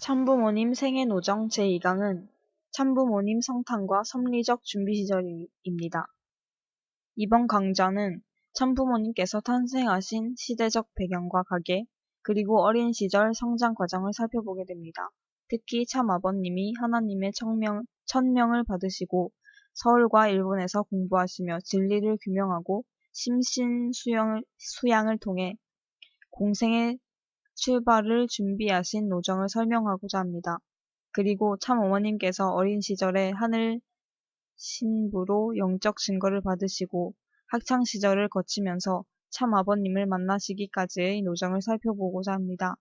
참부모님 생애노정 제2강은 참부모님 성탄과 섭리적 준비 시절입니다. 이번 강좌는 참부모님께서 탄생하신 시대적 배경과 가계, 그리고 어린 시절 성장 과정을 살펴보게 됩니다. 특히 참아버님이 하나님의 천명을 받으시고 서울과 일본에서 공부하시며 진리를 규명하고 심신 수양을 통해 공생의 출발을 준비하신 노정을 설명하고자 합니다. 그리고 참어머님께서 어린 시절에 하늘 신부로 영적 증거를 받으시고 학창 시절을 거치면서 참아버님을 만나시기까지의 노정을 살펴보고자 합니다.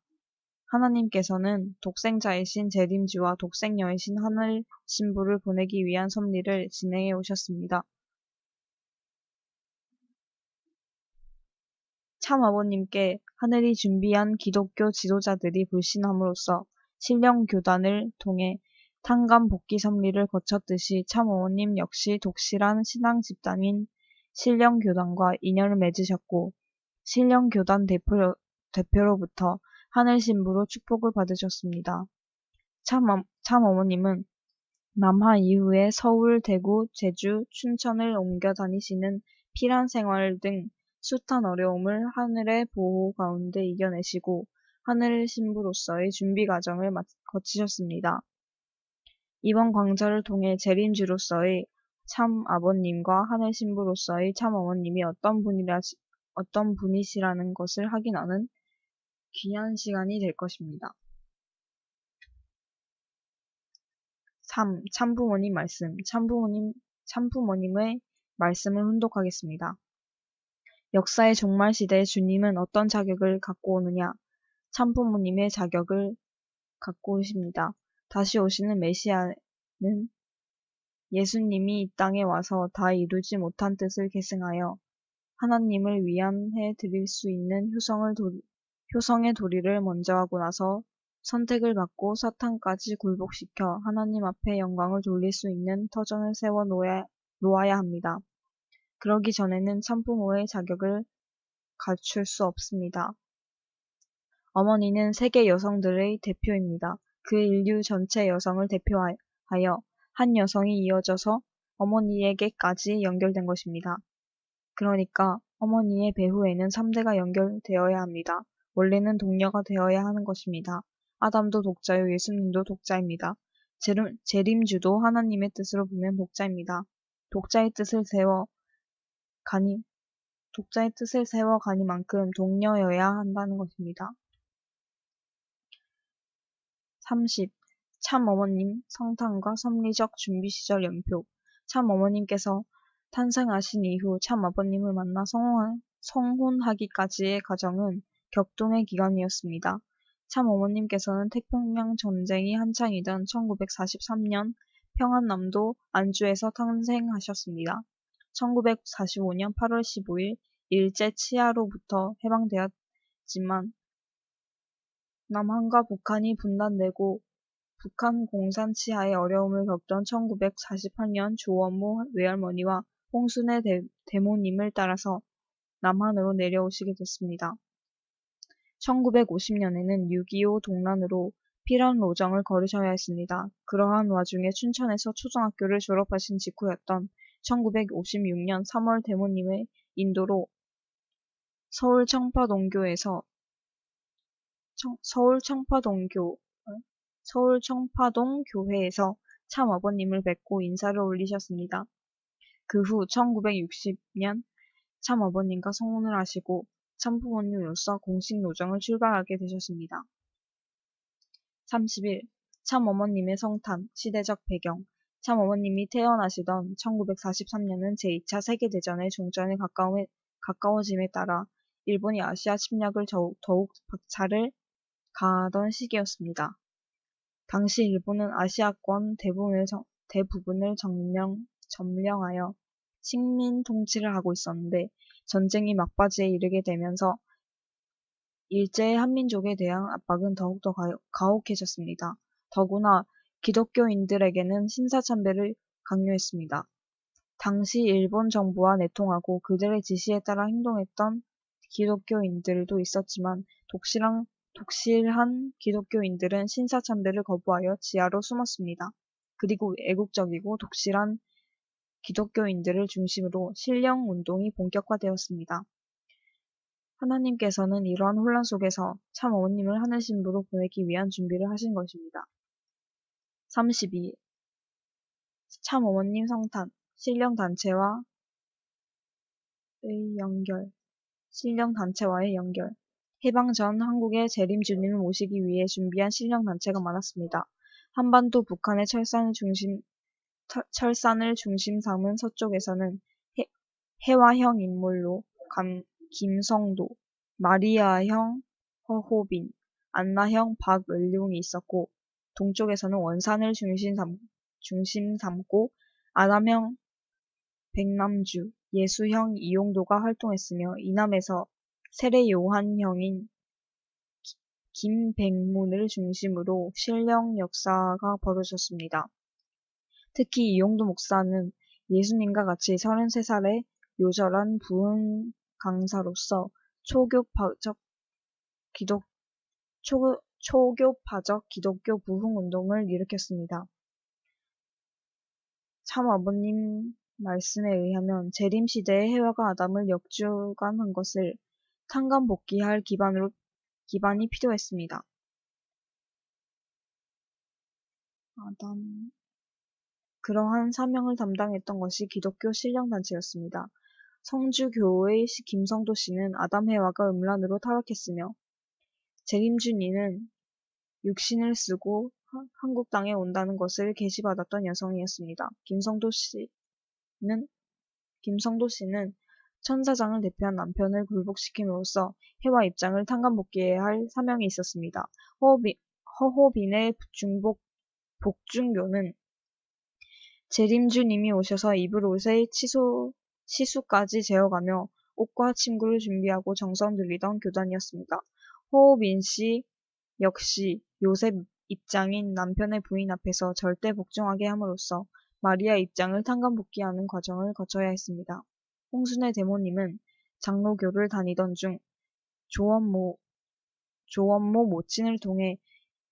하나님께서는 독생자이신 재림주와 독생녀이신 하늘 신부를 보내기 위한 섭리를 진행해 오셨습니다. 참아버님께 하늘이 준비한 기독교 지도자들이 불신함으로써 신령교단을 통해 탕감 복귀 섭리를 거쳤듯이 참어머님 역시 독실한 신앙 집단인 신령교단과 인연을 맺으셨고 신령교단 대표로부터 하늘신부로 축복을 받으셨습니다. 참어머님은 남하 이후에 서울, 대구, 제주, 춘천을 옮겨 다니시는 피란 생활 등 숱한 어려움을 하늘의 보호 가운데 이겨내시고 하늘 신부로서의 준비 과정을 거치셨습니다. 이번 강좌를 통해 재림주로서의 참 아버님과 하늘 신부로서의 참 어머님이 어떤 분이시라는 것을 확인하는 귀한 시간이 될 것입니다. 3. 참부모님 말씀. 참부모님의 말씀을 훈독하겠습니다. 역사의 종말 시대에 주님은 어떤 자격을 갖고 오느냐? 참부모님의 자격을 갖고 오십니다. 다시 오시는 메시아는 예수님이 이 땅에 와서 다 이루지 못한 뜻을 계승하여 하나님을 위안해 드릴 수 있는 효성의 도리를 먼저 하고 나서 선택을 받고 사탄까지 굴복시켜 하나님 앞에 영광을 돌릴 수 있는 터전을 세워 놓아야 합니다. 그러기 전에는 참부모의 자격을 갖출 수 없습니다. 어머니는 세계 여성들의 대표입니다. 그 인류 전체 여성을 대표하여 한 여성이 이어져서 어머니에게까지 연결된 것입니다. 그러니까 어머니의 배후에는 3대가 연결되어야 합니다. 원래는 동료가 되어야 하는 것입니다. 아담도 독자요 예수님도 독자입니다. 재림주도 하나님의 뜻으로 보면 독자입니다. 독자의 뜻을 세워 가니만큼 동료여야 한다는 것입니다. 30. 참어머님 성탄과 섭리적 준비 시절 연표. 참어머님께서 탄생하신 이후 참아버님을 만나 성혼하기까지의 과정은 격동의 기간이었습니다. 참어머님께서는 태평양 전쟁이 한창이던 1943년 평안남도 안주에서 탄생하셨습니다. 1945년 8월 15일 일제 치하로부터 해방되었지만 남한과 북한이 분단되고 북한 공산 치하의 어려움을 겪던 1948년 조원무 외할머니와 홍순애 대모님을 따라서 남한으로 내려오시게 됐습니다. 1950년에는 6.25 동란으로 피란 로정을 걸으셔야 했습니다. 그러한 와중에 춘천에서 초등학교를 졸업하신 직후였던 1956년 3월 대모님의 인도로 서울 청파동 교회에서 참아버님을 뵙고 인사를 올리셨습니다. 그 후 1960년 참아버님과 성혼을 하시고 참부모님으로서 공식 노정을 출발하게 되셨습니다. 31. 참어머님의 성탄, 시대적 배경. 참어머님이 태어나시던 1943년은 제2차 세계대전의 종전에 가까워짐에 따라 일본이 아시아 침략을 더욱 박차를 가하던 시기였습니다. 당시 일본은 아시아권 대부분을 점령하여 식민 통치를 하고 있었는데 전쟁이 막바지에 이르게 되면서 일제의 한민족에 대한 압박은 더욱더 가혹해졌습니다. 더구나 기독교인들에게는 신사참배를 강요했습니다. 당시 일본 정부와 내통하고 그들의 지시에 따라 행동했던 기독교인들도 있었지만 독실한 기독교인들은 신사참배를 거부하여 지하로 숨었습니다. 그리고 애국적이고 독실한 기독교인들을 중심으로 신령운동이 본격화되었습니다. 하나님께서는 이러한 혼란 속에서 참 어머님을 하늘 신부로 보내기 위한 준비를 하신 것입니다. 32. 참 어머님 성탄, 신령단체와의 연결. 신령단체와의 연결. 해방 전 한국의 재림주님을 모시기 위해 준비한 신령단체가 많았습니다. 한반도 북한의 철산을 중심 삼은 서쪽에서는 해화형 인물로 김성도, 마리아형 허호빈, 안나형 박을룡이 있었고, 동쪽에서는 원산을 중심 삼고 아담형 백남주, 예수형 이용도가 활동했으며, 이남에서 세례 요한형인 김백문을 중심으로 신령 역사가 벌어졌습니다. 특히 이용도 목사는 예수님과 같이 33살의 요절한 부흥 강사로서 초교파적 기독교 부흥 운동을 일으켰습니다. 참 아버님 말씀에 의하면 재림 시대에 해와가 아담을 역주관한 것을 탕감복귀할 기반이 필요했습니다. 그러한 사명을 담당했던 것이 기독교 신령단체였습니다. 성주교의 김성도 씨는 아담 해와가 음란으로 타락했으며, 재림주님은 육신을 쓰고 한국 땅에 온다는 것을 계시받았던 여성이었습니다. 김성도 씨는 천사장을 대표한 남편을 굴복시킴으로써 해와 입장을 탕감복귀해야 할 사명이 있었습니다. 허호빈의 복중교는 재림주님이 오셔서 입을 옷의 치수까지 재어가며 옷과 침구를 준비하고 정성 들이던 교단이었습니다. 허호빈 씨 역시 요셉 입장인 남편의 부인 앞에서 절대 복종하게 함으로써 마리아 입장을 탕감복귀하는 과정을 거쳐야 했습니다. 홍순의 대모님은 장로교를 다니던 중 조원모 모친을 통해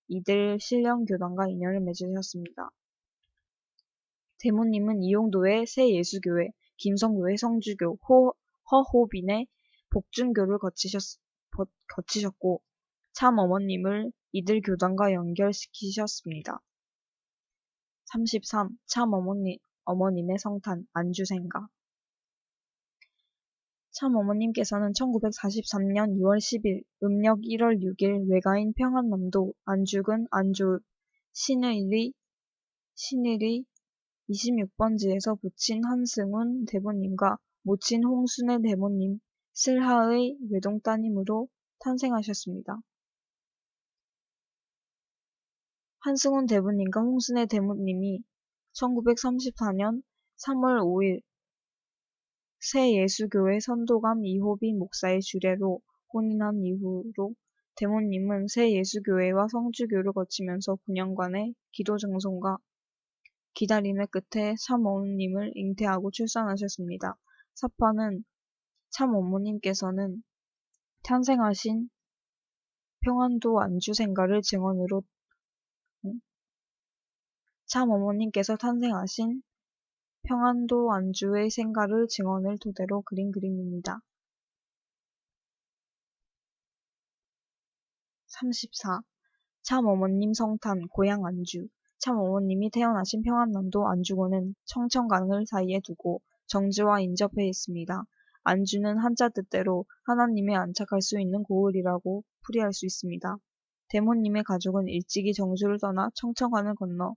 이들 신령교단과 인연을 맺으셨습니다. 대모님은 이용도의 새예수교회, 김성도의 성주교, 허호빈의 복중교를 거치셨고 참 어머님을 이들 교단과 연결시키셨습니다. 33. 참 어머님의 성탄, 안주생가. 참 어머님께서는 1943년 2월 10일, 음력 1월 6일 외가인 평안남도 안주군 안주읍 신의리 26번지에서 부친 한승훈 대보님과 모친 홍순의 대보님, 슬하의 외동따님으로 탄생하셨습니다. 한승훈 대보님과 홍순의 대보님이 1934년 3월 5일 새예수교회 선도감 이호빈 목사의 주례로 혼인한 이후로 대모님은 새예수교회와 성주교를 거치면서 9년간의 기도 정성과 기다림의 끝에 참 어머님을 잉태하고 출산하셨습니다. 사파는 참 어머님께서는 탄생하신 평안도 안주생가를 증언으로 참 어머님께서 탄생하신 평안도 안주의 생가를 증언을 토대로 그린 그림입니다. 34. 참 어머님 성탄 고향 안주. 참 어머님이 태어나신 평안남도 안주군은 청천강을 사이에 두고 정지와 인접해 있습니다. 안주는 한자 뜻대로 하나님에 안착할 수 있는 고을이라고 풀이할 수 있습니다. 대모님의 가족은 일찍이 정주를 떠나 청천강을 건너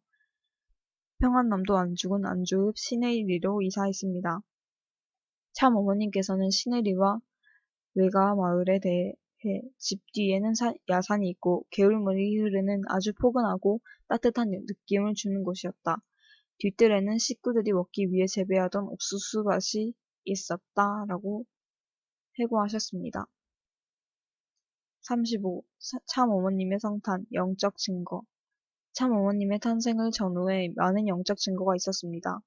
평안남도 안주군 안주읍 신의리로 이사했습니다. 참 어머님께서는 신의리와 외가 마을에 대해 집 뒤에는 야산이 있고 개울물이 흐르는 아주 포근하고 따뜻한 느낌을 주는 곳이었다. 뒷뜰에는 식구들이 먹기 위해 재배하던 옥수수밭이 있었다라고 회고하셨습니다. 35. 참 어머님의 성탄, 영적 증거. 참 어머님의 탄생을 전후해 많은 영적 증거가 있었습니다.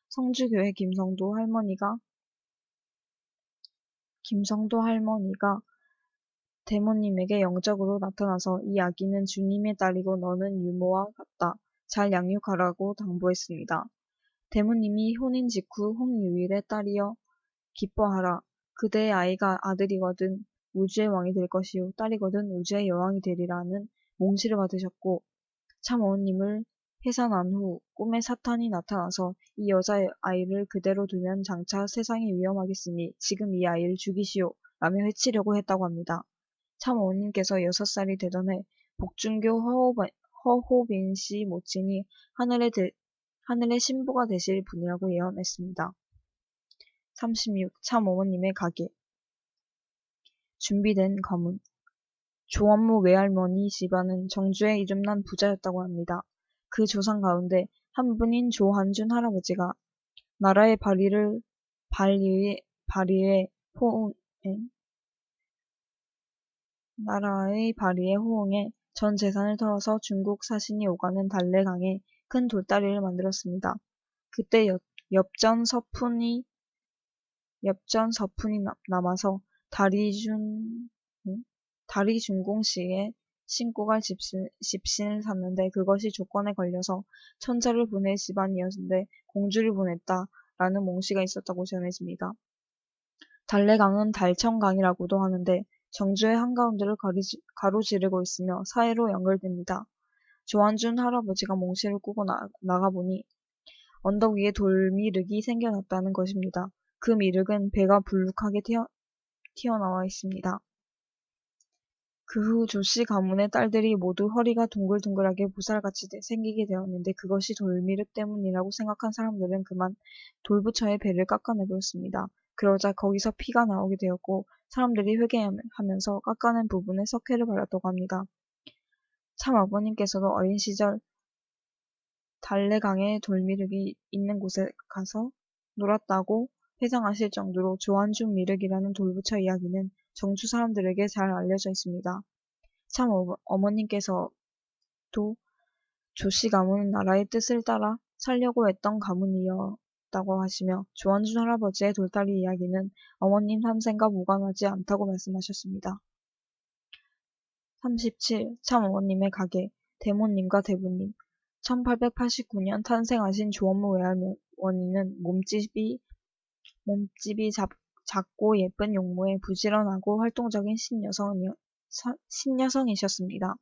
성주교회 김성도 할머니가 대모님에게 영적으로 나타나서 이 아기는 주님의 딸이고 너는 유모와 같다. 잘 양육하라고 당부했습니다. 대모님이 혼인 직후 홍유일의 딸이여 기뻐하라. 그대의 아이가 아들이거든 우주의 왕이 될 것이요 딸이거든 우주의 여왕이 되리라는 몽시를 받으셨고 참 어머님을 해산한 후 꿈에 사탄이 나타나서 이 여자아이를 그대로 두면 장차 세상이 위험하겠으니 지금 이 아이를 죽이시오 라며 해치려고 했다고 합니다. 참 어머님께서 6살이 되던 해 복중교 허호빈 씨 모친이 하늘의 신부가 되실 분이라고 예언했습니다. 36. 참 어머님의 가게 준비된 가문 조원무 외할머니 집안은 정주에 이름난 부자였다고 합니다. 그 조상 가운데 한 분인 조한준 할아버지가 나라의 발의에 호응해 전 재산을 털어서 중국 사신이 오가는 달래강에 큰 돌다리를 만들었습니다. 그때 엽전 서푼이 남아서 다리 준공씨에 신고 갈 집신을 샀는데 그것이 조건에 걸려서 천자를 보낼 집안이었는데 공주를 보냈다라는 몽시가 있었다고 전해집니다. 달래강은 달천강이라고도 하는데 정주의 한가운데를 가로지르고 있으며 사해로 연결됩니다. 조한준 할아버지가 몽시를 꾸고 나가보니 언덕 위에 돌미륵이 생겨났다는 것입니다. 그 미륵은 배가 불룩하게 튀어나와 있습니다. 그 후 조씨 가문의 딸들이 모두 허리가 둥글둥글하게 보살같이 생기게 되었는데 그것이 돌미륵 때문이라고 생각한 사람들은 그만 돌부처의 배를 깎아내버렸습니다. 그러자 거기서 피가 나오게 되었고 사람들이 회개하면서 깎아낸 부분에 석회를 발랐다고 합니다. 참 아버님께서도 어린 시절 달래강에 돌미륵이 있는 곳에 가서 놀았다고 회상하실 정도로 조한준 미륵이라는 돌부처 이야기는 정주 사람들에게 잘 알려져 있습니다. 참 어머님께서도 조씨 가문은 나라의 뜻을 따라 살려고 했던 가문이었다고 하시며 조한준 할아버지의 돌다리 이야기는 어머님 삼생과 무관하지 않다고 말씀하셨습니다. 37. 참 어머님의 가게 대모님과 대부님 1889년 탄생하신 조원무 외할머니는 몸집이 작고 예쁜 용모에 부지런하고 활동적인 신여성이셨습니다.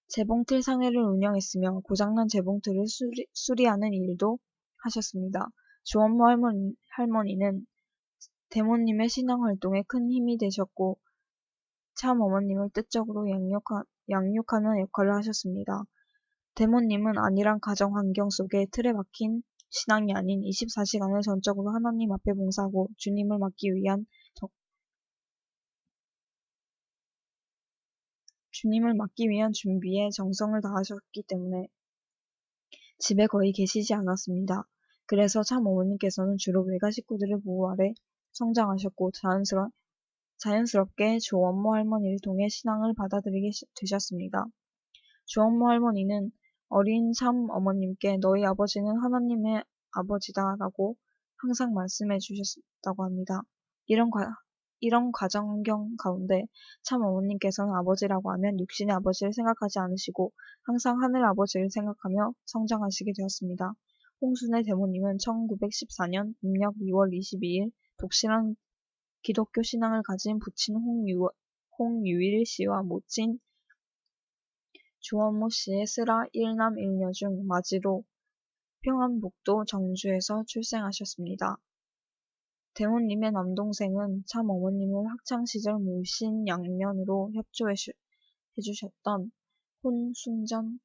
재봉틀 상회를 운영했으며 고장난 재봉틀을 수리하는 일도 하셨습니다. 조원무 할머니는 대모님의 신앙활동에 큰 힘이 되셨고 참 어머님을 뜻적으로 양육하는 역할을 하셨습니다. 대모님은 안일한 가정 환경 속에 틀에 박힌 신앙이 아닌 24시간을 전적으로 하나님 앞에 봉사하고 주님을 맡기 위한 준비에 정성을 다하셨기 때문에 집에 거의 계시지 않았습니다. 그래서 참 어머님께서는 주로 외가 식구들의 보호 아래 성장하셨고 자연스럽게 조원모 할머니를 통해 신앙을 받아들이게 되셨습니다. 조원모 할머니는 어린 참 어머님께 너희 아버지는 하나님의 아버지다 라고 항상 말씀해 주셨다고 합니다. 이런 가정 환경 가운데 참 어머님께서는 아버지라고 하면 육신의 아버지를 생각하지 않으시고 항상 하늘 아버지를 생각하며 성장하시게 되었습니다. 홍순의 대모님은 1914년 음력 2월 22일 독실한 기독교 신앙을 가진 부친 홍유일 씨와 모친 조원모 씨의 쓰라 1남 1녀 중 맞이로 평안북도 정주에서 출생하셨습니다. 대모님의 남동생은 참 어머님을 학창시절 물신양면으로 협조해주셨던 홍순정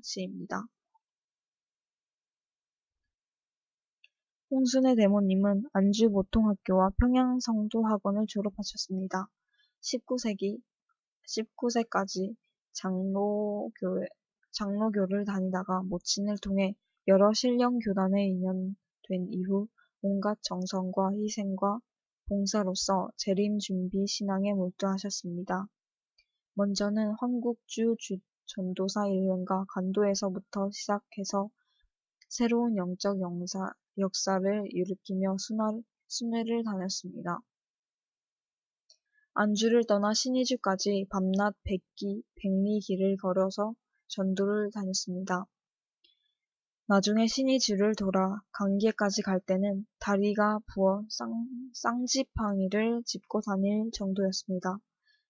씨입니다. 홍순의 대모님은 안주보통학교와 평양성도학원을 졸업하셨습니다. 19세까지 장로교를 다니다가 모친을 통해 여러 신령교단에 인연된 이후 온갖 정성과 희생과 봉사로서 재림준비 신앙에 몰두하셨습니다. 먼저는 황국주 전도사 1년과 간도에서부터 시작해서 새로운 영적 역사를 일으키며 순회를 다녔습니다. 안주를 떠나 신의주까지 밤낮 백리 길을 걸어서 전도를 다녔습니다. 나중에 신의주를 돌아 강계까지 갈 때는 다리가 부어 쌍지팡이를 짚고 다닐 정도였습니다.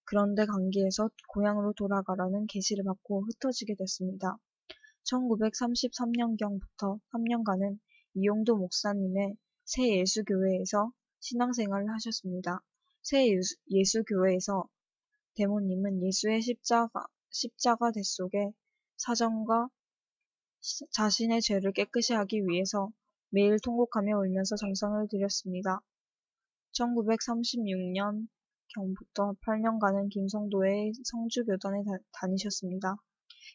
그런데 강계에서 고향으로 돌아가라는 계시를 받고 흩어지게 됐습니다. 1933년경부터 3년간은 이용도 목사님의 새예수교회에서 신앙생활을 하셨습니다. 새예수교회에서 대모님은 예수의 십자가 대 속의 사정과 자신의 죄를 깨끗이 하기 위해서 매일 통곡하며 울면서 정성을 들였습니다. 1936년경부터 8년간은 김성도의 성주교단에 다니셨습니다.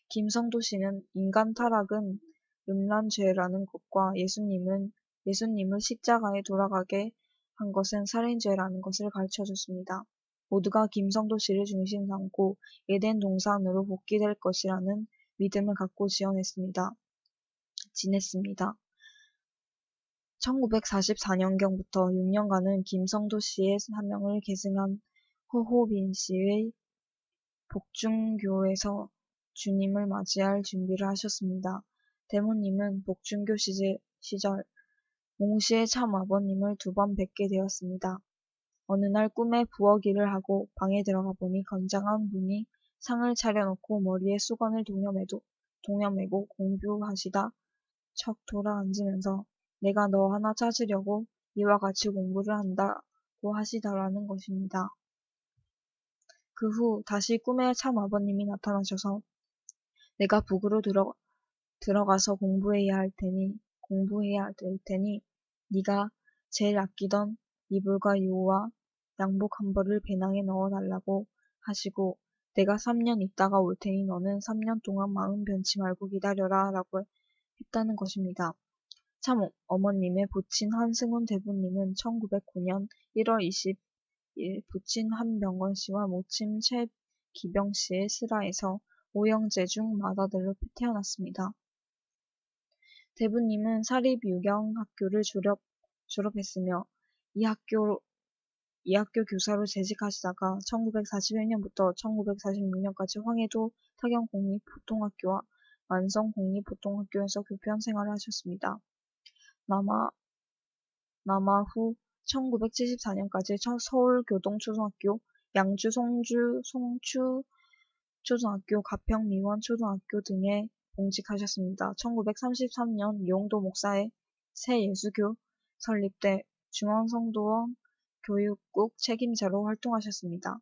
김성도 씨는 인간 타락은 음란죄라는 것과 예수님을 십자가에 돌아가게 한 것은 살인죄라는 것을 가르쳐줬습니다. 모두가 김성도 씨를 중심 삼고 에덴 동산으로 복귀될 것이라는 믿음을 갖고 지냈습니다. 1944년경부터 6년간은 김성도 씨의 사명을 계승한 허호빈 씨의 복중교에서 주님을 맞이할 준비를 하셨습니다. 대모님은 복중교 시절 몽씨의 참아버님을 2번 뵙게 되었습니다. 어느 날 꿈에 부엌일을 하고 방에 들어가 보니 건장한 분이 상을 차려놓고 머리에 수건을 동여매고 공부하시다 척 돌아앉으면서 내가 너 하나 찾으려고 이와 같이 공부를 한다고 하시더라는 것입니다. 그 후 다시 꿈에 참아버님이 나타나셔서 내가 북으로 들어가서 공부해야 할 테니 네가 제일 아끼던 이불과 요와 양복 한 벌을 배낭에 넣어 달라고 하시고 내가 3년 있다가 올 테니 너는 3년 동안 마음 변치 말고 기다려라 라고 했다는 것입니다. 참 어머님의 부친 한승훈 대부님은 1909년 1월 20일 부친 한병건 씨와 모친 최기병 씨의 슬하에서 오형제 중 맏아들로 태어났습니다. 대부님은 사립유경학교를 졸업했으며 이 학교 교사로 재직하시다가 1941년부터 1946년까지 황해도 타경공립보통학교와 만성공립보통학교에서 교편 생활을 하셨습니다. 남아 후 1974년까지 서울교동초등학교, 양주 송추초등학교, 가평미원초등학교 등에 봉직하셨습니다. 1933년 이용도 목사의 새예수교 설립 때 중앙성도원 교육국 책임자로 활동하셨습니다.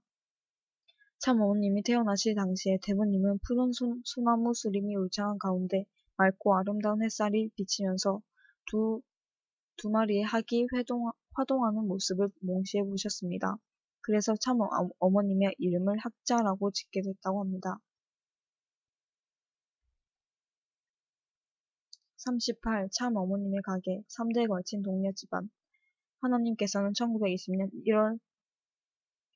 참 어머님이 태어나실 당시에 대부님은 푸른 소나무 수림이 울창한 가운데 맑고 아름다운 햇살이 비치면서 두 마리의 학이 화동하는 모습을 몽시해 보셨습니다. 그래서 참 어머님의 이름을 학자라고 짓게 됐다고 합니다. 38. 참 어머님의 가게 3대에 걸친 동료 집안 하나님께서는 1920년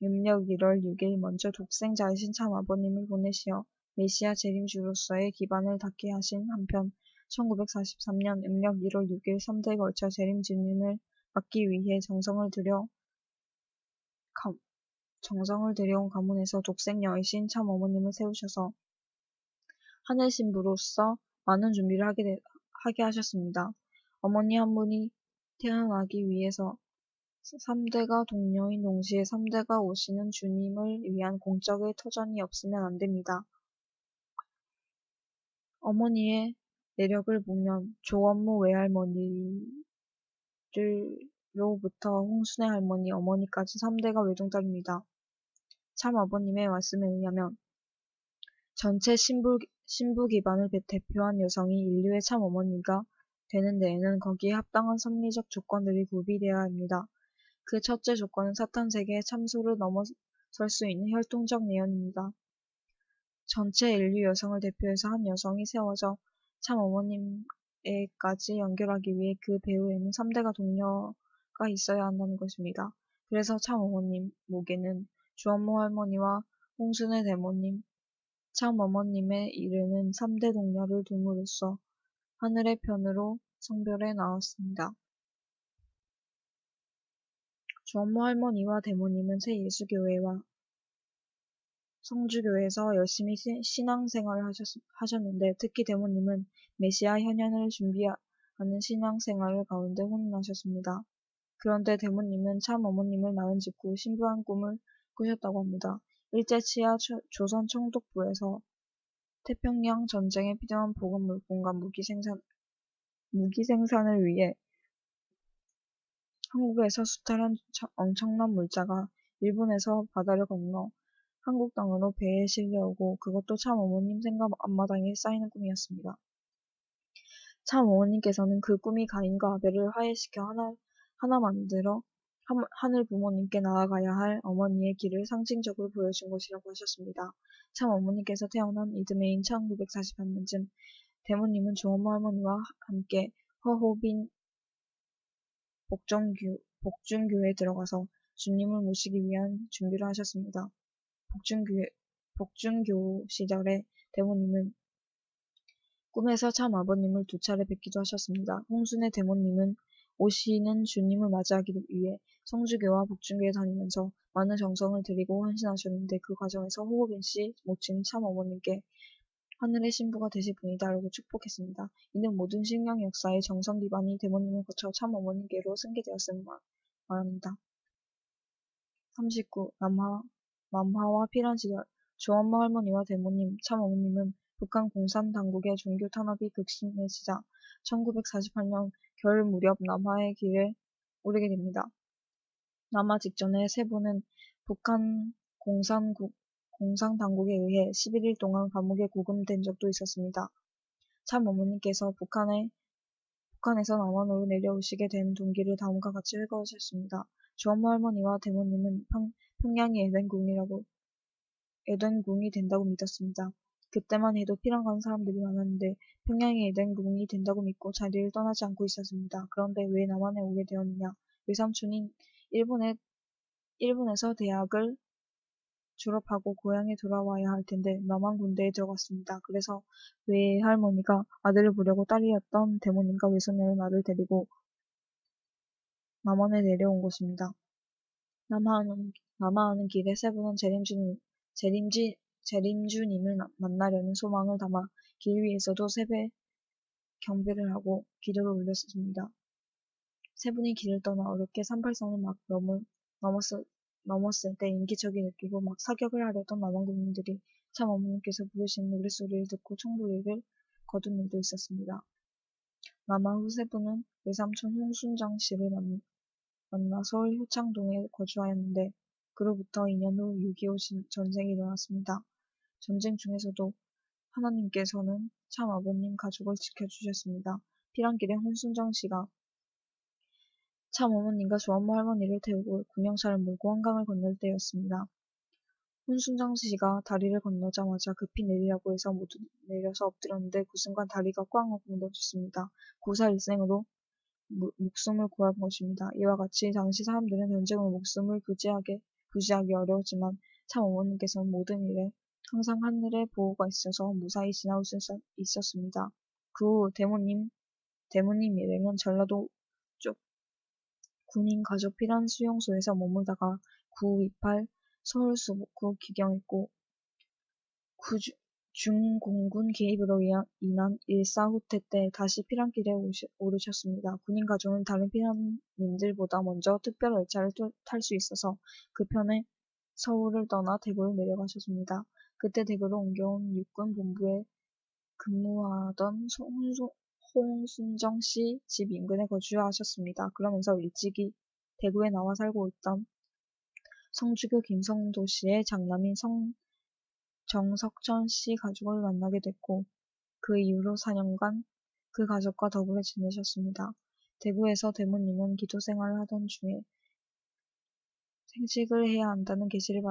음력 1월 6일 먼저 독생자이신 참 아버님을 보내시어 메시아 재림주로서의 기반을 닦게 하신 한편 1943년 음력 1월 6일 3대에 걸쳐 재림주님을 막기 위해 정성을 들여온 가문에서 독생녀이신 참 어머님을 세우셔서 하늘 신부로서 많은 준비를 하게 하셨습니다. 어머니 한 분이 태어나기 위해서 3대가 동료인 동시에 3대가 오시는 주님을 위한 공적의 터전이 없으면 안 됩니다. 어머니의 내력을 보면 조원무 외할머니로부터 홍순애 할머니, 어머니까지 3대가 외동딸입니다. 참 아버님의 말씀에 의하면 전체 신부 기반을 대표한 여성이 인류의 참 어머니가 되는 데에는 거기에 합당한 섭리적 조건들이 구비되어야 합니다. 그 첫째 조건은 사탄 세계의 참소를 넘어설 수 있는 혈통적 내연입니다. 전체 인류 여성을 대표해서 한 여성이 세워져 참 어머님에까지 연결하기 위해 그 배후에는 3대가 동료가 있어야 한다는 것입니다. 그래서 참 어머님 목에는 주원모 할머니와 홍순애 대모님, 참 어머님의 이르는 3대 동료를 둠으로써 하늘의 편으로 성별해 나왔습니다. 주엄마 할머니와 대모님은 새 예수교회와 성주교에서 열심히 신앙생활을 하셨는데 특히 대모님은 메시아 현현을 준비하는 신앙생활을 가운데 혼인하셨습니다. 그런데 대모님은 참 어머님을 낳은 직후 신부한 꿈을 꾸셨다고 합니다. 일제 치하 조선 총독부에서 태평양 전쟁에 필요한 보급 물품과 무기 생산을 위해 한국에서 수탈한 엄청난 물자가 일본에서 바다를 건너 한국 땅으로 배에 실려오고 그것도 참 어머님 생각 앞마당에 쌓이는 꿈이었습니다. 참 어머님께서는 그 꿈이 가인과 아벨을 화해시켜 하나 만들어 하늘 부모님께 나아가야 할 어머니의 길을 상징적으로 보여준 것이라고 하셨습니다. 참 어머니께서 태어난 이듬해인 1948년쯤 대모님은 주엄마 할머니와 함께 허호빈 복중교에 들어가서 주님을 모시기 위한 준비를 하셨습니다. 복중교 시절에 대모님은 꿈에서 참 아버님을 2차례 뵙기도 하셨습니다. 홍순의 대모님은 오시는 주님을 맞이하기 위해 성주교와 복중교에 다니면서 많은 정성을 들이고 헌신하셨는데 그 과정에서 호호빈 씨 모친 참 어머님께 하늘의 신부가 되실 분이다라고 축복했습니다. 이는 모든 신앙 역사의 정성 기반이 대모님을 거쳐 참 어머님께로 승계되었음을 말합니다. 39. 남하와 피란 시절 주엄마 할머니와 대모님, 참 어머님은 북한 공산당국의 종교 탄압이 극심해지자 1948년 겨울 무렵 남하의 길을 오르게 됩니다. 남하 직전에 세 분은 북한 공산당국에 의해 11일 동안 감옥에 구금된 적도 있었습니다. 참 어머님께서 북한에서 남한으로 내려오시게 된 동기를 다음과 같이 읽어주셨습니다. 주엄마 할머니와 대모님은 평양이 에덴궁이 된다고 믿었습니다. 그때만 해도 피랑 간 사람들이 많았는데 평양이 에덴궁이 된다고 믿고 자리를 떠나지 않고 있었습니다. 그런데 왜 남한에 오게 되었느냐? 외삼촌인 일본에서 대학을 졸업하고 고향에 돌아와야 할 텐데 남한 군대에 들어갔습니다. 그래서 외할머니가 아들을 보려고 딸이었던 대모님과 외손녀의 말을 데리고 남한에 내려온 것입니다. 남하하는 길에 세 분은 재림주님을 만나려는 소망을 담아 길 위에서도 세배 경배를 하고 기도를 올렸습니다. 세 분이 길을 떠나 어렵게 38선을 막 넘었을 때 인기척이 느끼고 막 사격을 하려던 남한 군인들이 참 어머님께서 부르시는 노랫소리를 듣고 총부리를 거둔 일도 있었습니다. 남하 후 세 분은 외삼촌 홍순정 씨를 만나 서울 효창동에 거주하였는데 그로부터 2년 후 6.25 전쟁이 일어났습니다. 전쟁 중에서도 하나님께서는 참 아버님 가족을 지켜주셨습니다. 피란길에 홍순정 씨가 참 어머님과 주엄마 할머니를 태우고 군용차를 몰고 한강을 건널 때였습니다. 홍순정 씨가 다리를 건너자마자 급히 내리라고 해서 모두 내려서 엎드렸는데 그 순간 다리가 꽝 하고 무너졌습니다. 고사 일생으로 목숨을 구한 것입니다. 이와 같이 당시 사람들은 전쟁으로 목숨을 부지하기 어려웠지만 참 어머님께서는 모든 일에 항상 하늘의 보호가 있어서 무사히 지나올 수 있었습니다. 그 후 대모님 일행은 전라도 쪽 군인 가족 피란 수용소에서 머물다가 9.28 서울수복후 기경했고 중공군 개입으로 인한 일사후퇴 때 다시 피란길에 오르셨습니다. 군인 가족은 다른 피란민들보다 먼저 특별 열차를 탈 수 있어서 그 편에 서울을 떠나 대구로 내려가셨습니다. 그때 대구로 옮겨온 육군 본부에 근무하던 홍순정 씨 집 인근에 거주하셨습니다. 그러면서 일찍이 대구에 나와 살고 있던 성주교 김성도 씨의 장남인 정석천 씨 가족을 만나게 됐고 그 이후로 4년간 그 가족과 더불어 지내셨습니다. 대구에서 대모님은 기도 생활을 하던 중에 생식을 해야 한다는 계시를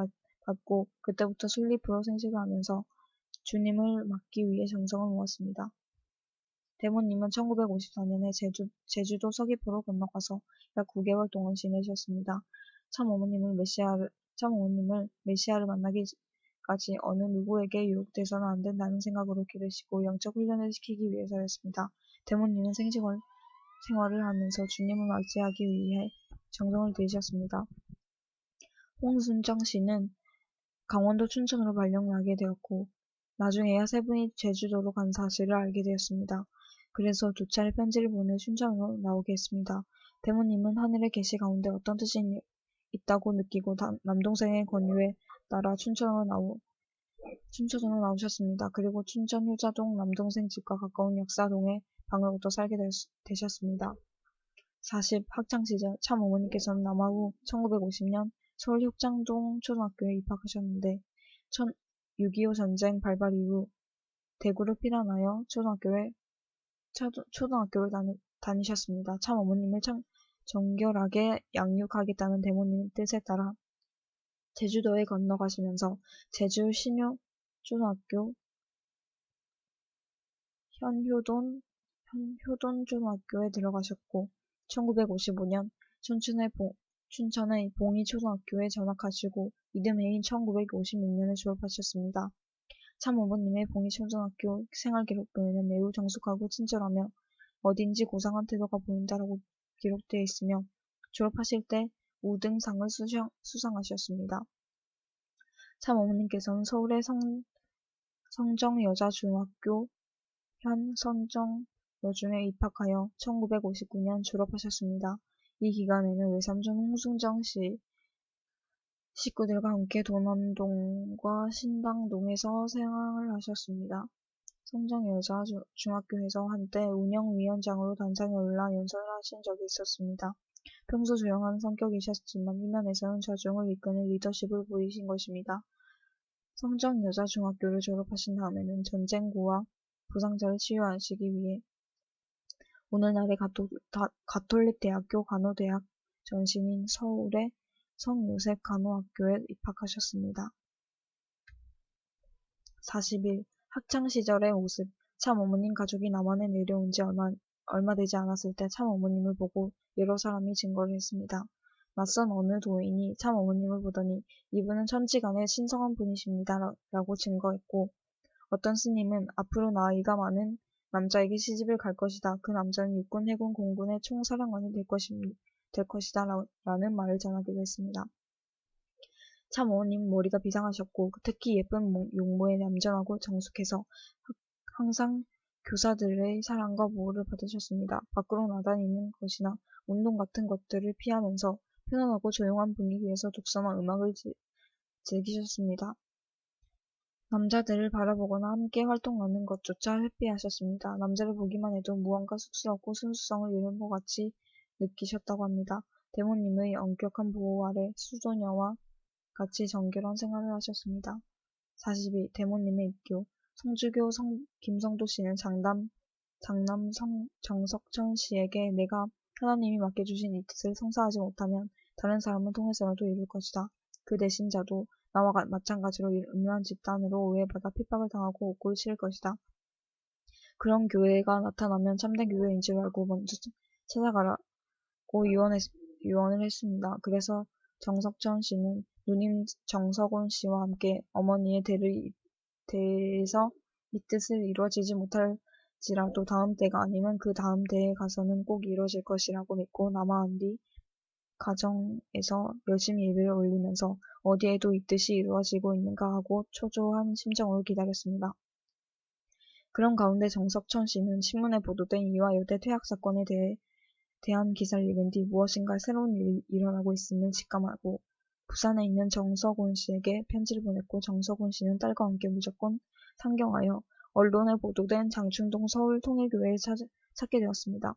받고 그때부터 솔잎으로 생식을 하면서 주님을 맡기 위해 정성을 모았습니다. 대모님은 1954년에 제주도 서귀포로 건너가서 약 9개월 동안 지내셨습니다. 참 어머님을 메시아를 만나기까지 어느 누구에게 유혹돼서는 안 된다는 생각으로 기르시고 영적 훈련을 시키기 위해서였습니다. 대모님은 생활을 하면서 주님을 맞이하기 위해 정성을 들이셨습니다. 홍순정 씨는 강원도 춘천으로 발령나게 되었고 나중에야 세 분이 제주도로 간 사실을 알게 되었습니다. 그래서 두 차례 편지를 보내 춘천으로 나오게 했습니다. 대모님은 하늘의 계시 가운데 어떤 뜻이 있다고 느끼고 남동생의 권유에 따라 춘천으로 나오셨습니다. 그리고 춘천 효자동 남동생 집과 가까운 역사동에 방을 얻어 살게 되셨습니다. 40. 학창시절 참 어머니께서는 남하 후 1950년 서울 효창동 초등학교에 입학하셨는데 6.25 전쟁 발발 이후 대구를 피난하여 초등학교를 다니셨습니다. 참 어머님을 정결하게 양육하겠다는 대모님의 뜻에 따라 제주도에 건너가시면서 제주 신효초등학교, 현효돈 초등학교에 들어가셨고 1955년 춘천의 봉희초등학교에 전학하시고 이듬해인 1956년에 졸업하셨습니다. 참 어머님의 봉희초등학교 생활기록부에는 매우 정숙하고 친절하며 어딘지 고상한 태도가 보인다라고 기록되어 있으며 졸업하실 때 우등상을 수상하셨습니다. 참 어머님께서는 서울의 성정여자중학교 현 성정여중에 입학하여 1959년 졸업하셨습니다. 이 기간에는 외삼촌 홍순정 씨 식구들과 함께 도남동과 신당동에서 생활을 하셨습니다. 성정여자중학교에서 한때 운영위원장으로 단상에 올라 연설을 하신 적이 있었습니다. 평소 조용한 성격이셨지만 이면에서는 저중을 이끄는 리더십을 보이신 것입니다. 성정여자중학교를 졸업하신 다음에는 전쟁고와 부상자를 치유하시기 위해 오늘날의 가톨릭대학교 간호대학 전신인 서울의 성요셉 간호학교에 입학하셨습니다. 41. 학창시절의 모습 참 어머님 가족이 남한에 내려온 지 얼마 되지 않았을 때 참 어머님을 보고 여러 사람이 증거를 했습니다. 낯선 어느 도인이 참 어머님을 보더니 이분은 천지간에 신성한 분이십니다 라고 증거했고 어떤 스님은 앞으로 나이가 많은 남자에게 시집을 갈 것이다. 그 남자는 육군, 해군, 공군의 총사령관이 될 것이다 라는 말을 전하기도 했습니다. 참 어머님은 머리가 비상하셨고 특히 예쁜 용모에 얌전하고 정숙해서 항상 교사들의 사랑과 보호를 받으셨습니다. 밖으로 나다니는 것이나 운동 같은 것들을 피하면서 편안하고 조용한 분위기에서 독서나 음악을 즐기셨습니다. 남자들을 바라보거나 함께 활동하는 것조차 회피하셨습니다. 남자를 보기만 해도 무언가 쑥스럽고 순수성을 잃은 것 같이 느끼셨다고 합니다. 대모님의 엄격한 보호 아래 수도녀와 같이 정결한 생활을 하셨습니다. 42. 대모님의 입교 성주교 김성도 씨는 장남 정석천 씨에게 내가 하나님이 맡겨주신 이 뜻을 성사하지 못하면 다른 사람을 통해서라도 이룰 것이다. 그 대신 자도 나와 마찬가지로 음란 집단으로 오해받아 핍박을 당하고 옥고를 치를 것이다. 그런 교회가 나타나면 참된 교회인 줄 알고 먼저 찾아가라고 유언을 했습니다. 그래서 정석천 씨는 누님 정석원 씨와 함께 어머니의 대에서 이 뜻을 이루어지지 못할지라도 다음 때가 아니면 그 다음 때에 가서는 꼭 이루어질 것이라고 믿고 남아한 뒤 가정에서 열심히 예배를 올리면서 어디에도 이 뜻이 이루어지고 있는가 하고 초조한 심정으로 기다렸습니다. 그런 가운데 정석천 씨는 신문에 보도된 이화 여대 퇴학 사건에 대한 기사를 읽은 뒤 무엇인가 새로운 일이 일어나고 있음을 직감하고 부산에 있는 정석원 씨에게 편지를 보냈고 정석원 씨는 딸과 함께 무조건 상경하여 언론에 보도된 장충동 서울통일교회에 찾게 되었습니다.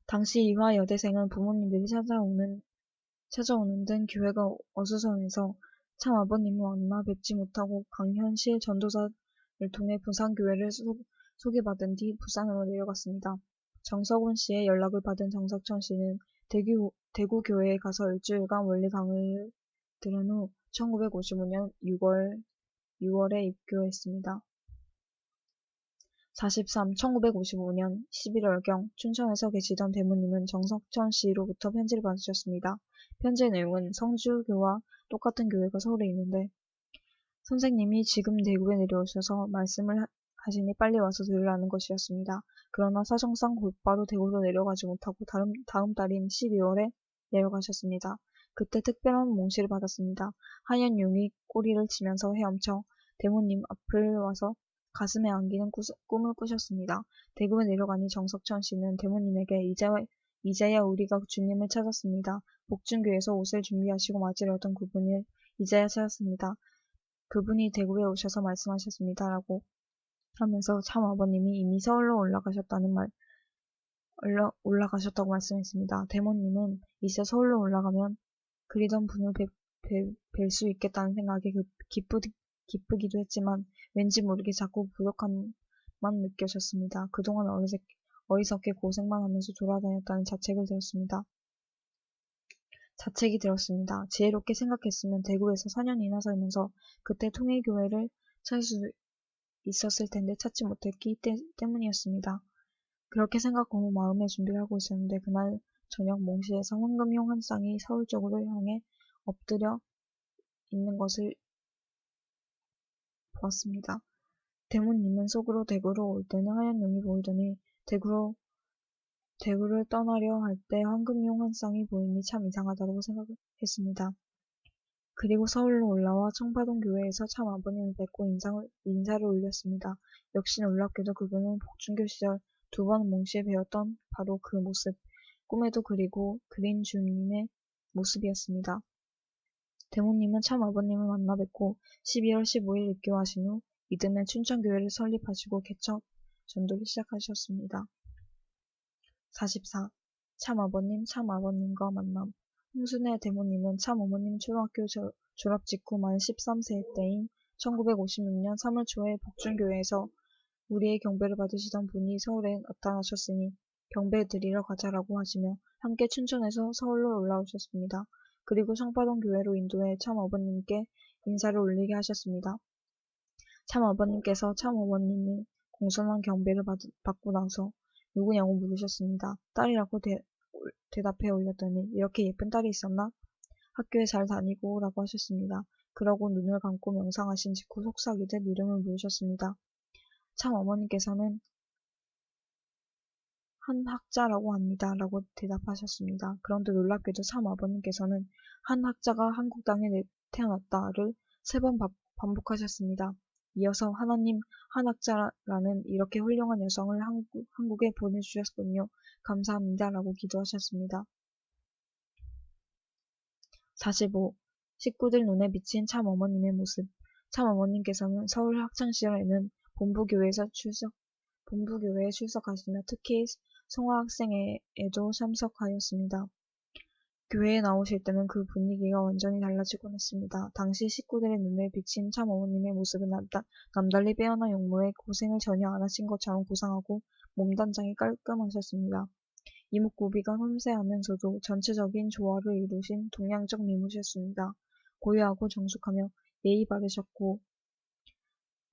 당시 이화 여대생은 부모님들이 찾아오는 등 교회가 어수선해서 참 아버님을 만나 뵙지 못하고 강현실 전도사를 통해 부산교회를 소개받은 뒤 부산으로 내려갔습니다. 정석원 씨의 연락을 받은 정석천 씨는 대구 교회에 가서 일주일간 원리 강의를 들은 후 1955년 6월에 입교했습니다. 43. 1955년 11월경 춘천에서 계시던 대모님은 정석천 씨로부터 편지를 받으셨습니다. 편지의 내용은 성주교와 똑같은 교회가 서울에 있는데 선생님이 지금 대구에 내려오셔서 말씀을 하시니 빨리 와서 들으라는 것이었습니다. 그러나 사정상 곧바로 대구로 내려가지 못하고 다음 달인 12월에 내려가셨습니다. 그때 특별한 몽시를 받았습니다. 하얀 용이 꼬리를 치면서 헤엄쳐 대모님 앞을 와서 가슴에 안기는 꿈을 꾸셨습니다. 대구에 내려가니 정석천 씨는 대모님에게 이제야 우리가 주님을 찾았습니다. 복준교에서 옷을 준비하시고 맞으려던 그분을 이제야 찾았습니다. 그분이 대구에 오셔서 말씀하셨습니다. 라고 하면서 참 아버님이 이미 서울로 올라가셨다고 말씀했습니다. 대모님은 이제 서울로 올라가면 그리던 분을 뵐 수 있겠다는 생각에 기쁘기도 했지만 왠지 모르게 자꾸 부족함만 느껴졌습니다. 그동안 어리석게 고생만 하면서 돌아다녔다는 자책이 들었습니다. 지혜롭게 생각했으면 대구에서 4년이나 살면서 그때 통일교회를 찾을 수 있었을 텐데 찾지 못했기 때문이었습니다. 그렇게 생각하고 마음의 준비를 하고 있었는데 그날 저녁 몽시에서 황금용 한 쌍이 서울 쪽으로 향해 엎드려 있는 것을 보았습니다. 대모님은 속으로 대구로 올 때는 하얀 용이 보이더니 대구를 떠나려 할 때 황금용 한 쌍이 보이니 참 이상하다고 생각했습니다. 그리고 서울로 올라와 청파동 교회에서 참 아버님을 뵙고 인사를 올렸습니다. 역시 놀랍게도 그분은 복준교 시절 2번 몽시에 배웠던 바로 그 모습, 꿈에도 그린 주님의 모습이었습니다. 대모님은 참 아버님을 만나 뵙고 12월 15일 입교하신 후 이듬해 춘천교회를 설립하시고 개척 전도를 시작하셨습니다. 44. 참 아버님과 만남. 홍순의 대모님은 참 어머님 초등학교 졸업 직후 만 13세 때인 1956년 3월 초에 복준교회에서 우리의 경배를 받으시던 분이 서울에 나타나셨으니 경배 드리러 가자라고 하시며 함께 춘천에서 서울로 올라오셨습니다. 그리고 청파동 교회로 인도해 참 아버님께 인사를 올리게 하셨습니다. 참 아버님께서 참 어머님의 공손한 경배를 받고 나서 누구냐고 물으셨습니다. 딸이라고 대답해 올렸더니 이렇게 예쁜 딸이 있었나? 학교에 잘 다니고 라고 하셨습니다. 그러고 눈을 감고 명상하신 직후 속삭이듯 이름을 물으셨습니다. 참 어머님께서는 한학자라고 합니다. 라고 대답하셨습니다. 그런데 놀랍게도 참 아버님께서는 한학자가 한국 땅에 태어났다를 3번 반복하셨습니다. 이어서 하나님 한학자라는 이렇게 훌륭한 여성을 한국에 보내주셨군요. 감사합니다. 라고 기도하셨습니다. 45. 식구들 눈에 비친 참 어머님의 모습. 참 어머님께서는 서울 학창시절에는 본부교회에 출석하시며 특히 성화학생회에도 참석하였습니다. 교회에 나오실 때는 그 분위기가 완전히 달라지곤 했습니다. 당시 식구들의 눈에 비친 참 어머님의 모습은 남달리 빼어난 용모에 고생을 전혀 안 하신 것처럼 고상하고 몸단장이 깔끔하셨습니다. 이목구비가 섬세하면서도 전체적인 조화를 이루신 동양적 미모셨습니다. 고요하고 정숙하며 예의 바르셨고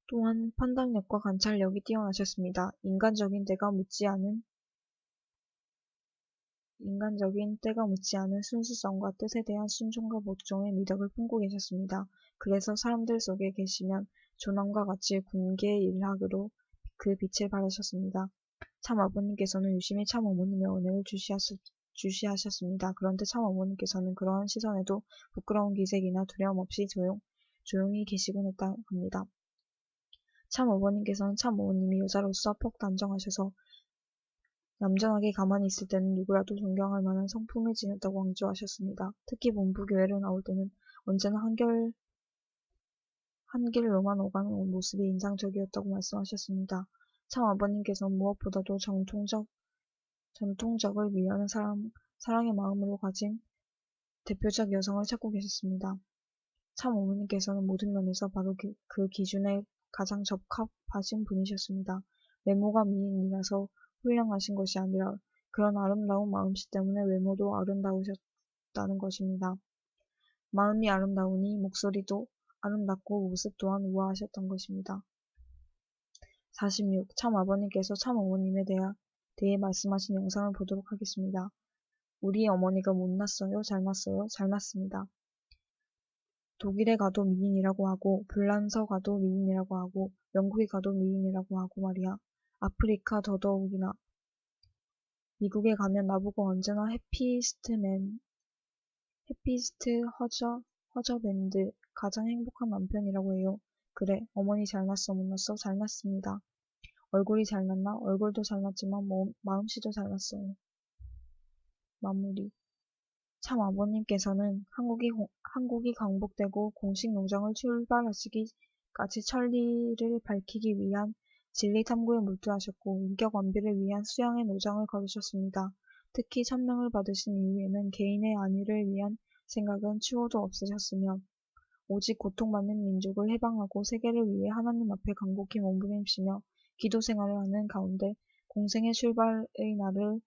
또한 판단력과 관찰력이 뛰어나셨습니다. 인간적인 때가 묻지 않은 순수성과 뜻에 대한 순종과 복종의 미덕을 품고 계셨습니다. 그래서 사람들 속에 계시면 조남과 같이 군계의 일학으로 그 빛을 발하셨습니다. 참 아버님께서는 유심히 참 어머님의 언행을 주시하셨습니다. 그런데 참 어머님께서는 그러한 시선에도 부끄러운 기색이나 두려움 없이 조용히 계시곤 했다 합니다. 참 어머님께서는 참 어머님이 여자로서 폭 단정하셔서 얌전하게 가만히 있을 때는 누구라도 존경할 만한 성품을 지녔다고 강조하셨습니다. 특히 본부교회를 나올 때는 언제나 한길로만 오가는 모습이 인상적이었다고 말씀하셨습니다. 참 아버님께서는 무엇보다도 전통적을 위하는 사랑의 마음으로 가진 대표적 여성을 찾고 계셨습니다. 참 어머님께서는 모든 면에서 바로 그 기준에 가장 적합하신 분이셨습니다. 외모가 미인이라서 훌륭하신 것이 아니라 그런 아름다운 마음씨 때문에 외모도 아름다우셨다는 것입니다. 마음이 아름다우니 목소리도 아름답고 모습 또한 우아하셨던 것입니다. 46. 참 아버님께서 참 어머님에 대해 말씀하신 영상을 보도록 하겠습니다. 우리 어머니가 못났어요? 잘났어요? 잘났습니다. 독일에 가도 미인이라고 하고 불란서 가도 미인이라고 하고 영국에 가도 미인이라고 하고 말이야. 아프리카 더더욱이나. 미국에 가면 나보고 언제나 해피스트 허저밴드 가장 행복한 남편이라고 해요. 그래, 어머니 잘났어 못났어? 잘났습니다. 얼굴이 잘났나? 얼굴도 잘났지만 마음씨도 잘났어요. 마무리. 참 아버님께서는 한국이 광복되고 공식 농장을 출발하시기까지 천리를 밝히기 위한 진리 탐구에 몰두하셨고 인격 완비를 위한 수양의 노장을 걸으셨습니다. 특히 천명을 받으신 이후에는 개인의 안위를 위한 생각은 추호도 없으셨으며 오직 고통받는 민족을 해방하고 세계를 위해 하나님 앞에 간곡히 몸부림치며 기도 생활을 하는 가운데 공생의 출발의 날을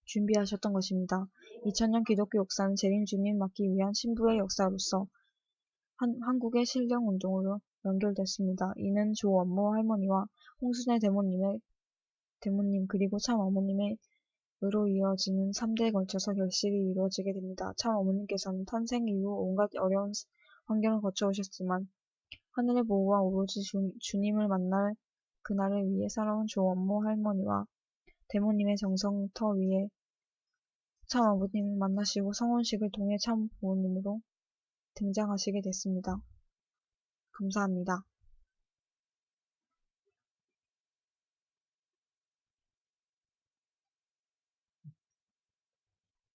준비하셨던 것입니다. 2000년 기독교 역사는 재림주님 맞기 위한 신부의 역사로서 한국의 실령운동으로 연결됐습니다. 이는 조원모 할머니와 홍순애 대모님 그리고 참 어머님의 으로 이어지는 3대에 걸쳐서 결실이 이루어지게 됩니다. 참 어머님께서는 탄생 이후 온갖 어려운 환경을 거쳐오셨지만 하늘의 보호와 오로지 주님을 만날 그날을 위해 살아온 조원모 할머니와 대모님의 정성터 위에 참 아버님을 만나시고 성혼식을 통해 참 부모님으로 등장하시게 됐습니다. 감사합니다.